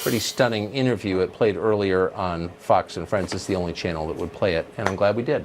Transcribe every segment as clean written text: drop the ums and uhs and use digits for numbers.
Pretty stunning interview. It played earlier on Fox and Friends. It's the only channel that would play it, and I'm glad we did.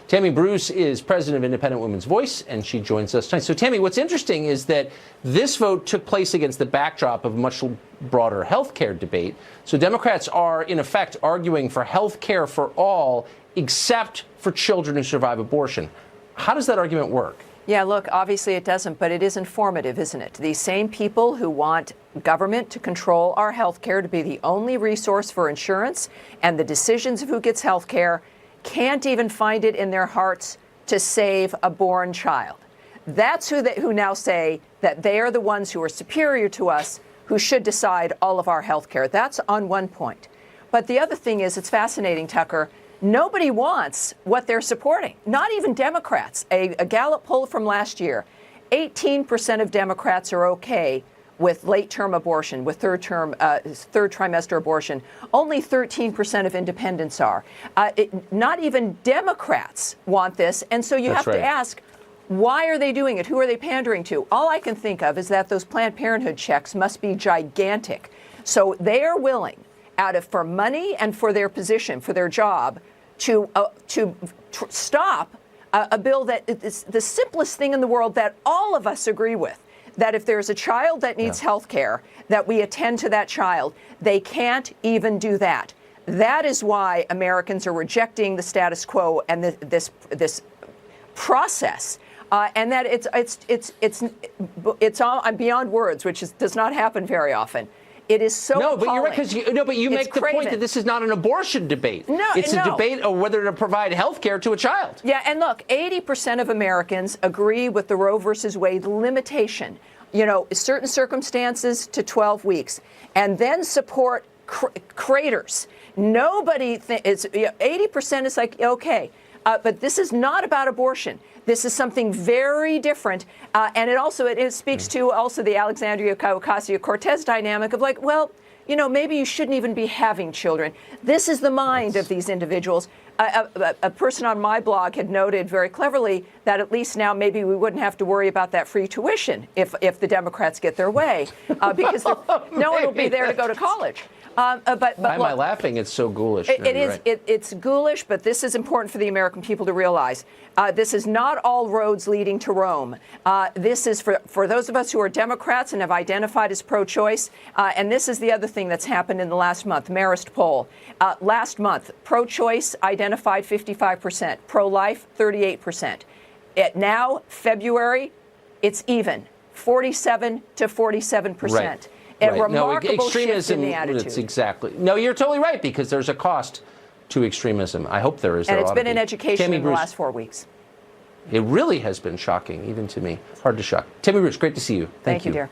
Tammy Bruce is president of Independent Women's Voice, and she joins us tonight. So, Tammy, what's interesting is that this vote took place against the backdrop of a much broader health care debate. So Democrats are, in effect, arguing for health care for all, except for children who survive abortion. How does that argument work? Yeah, look, obviously it doesn't, but it is informative, isn't it? These same people who want government to control our health care, to be the only resource for insurance and the decisions of who gets health care, can't even find it in their hearts to save a born child. That's who now say that they are the ones who are superior to us, who should decide all of our health care. That's on one point. But the other thing is, it's fascinating, Tucker, nobody wants what they're supporting, not even Democrats. A Gallup poll from last year, 18% of Democrats are okay with late-term abortion, with third trimester abortion. Only 13% of independents are. Not even Democrats want this, and so you have to ask, why are they doing it? Who are they pandering to? All I can think of is that those Planned Parenthood checks must be gigantic. So they are willing, for money and for their position, for their job, to stop a bill that is the simplest thing in the world that all of us agree with. That if there's a child that needs health care, that we attend to that child. They can't even do that. That is why Americans are rejecting the status quo and this process. And that it's all, I'm beyond words, which does not happen very often. It is so No, but appalling. you're right, because you make the point that this is not an abortion debate. No, it's a debate of whether to provide health care to a child. Yeah, and look, 80% of Americans agree with the Roe versus Wade limitation, certain circumstances to 12 weeks, and then support craters. Nobody is 80% is like, okay, but this is not about abortion. This is something very different, and it speaks to also the Alexandria Ocasio-Cortez dynamic of like, well, maybe you shouldn't even be having children. This is the mind of these individuals. A person on my blog had noted very cleverly that at least now maybe we wouldn't have to worry about that free tuition if the Democrats get their way, because no one will be there to go to college. But why am I laughing? It's so ghoulish. It's ghoulish, but this is important for the American people to realize. This is not all roads leading to Rome. This is for those of us who are Democrats and have identified as pro-choice. And this is the other thing that's happened in the last month, Marist poll. Last month, pro-choice identified 55%, pro-life 38%. Now, February, it's even, 47 to 47%. Right. Remarkable shift in the attitude. It's exactly. No, you're totally right, because there's a cost to extremism. I hope there is. And it's been in education in the last 4 weeks. It really has been shocking, even to me. Hard to shock. Tammy Bruce, great to see you. Thank you, dear.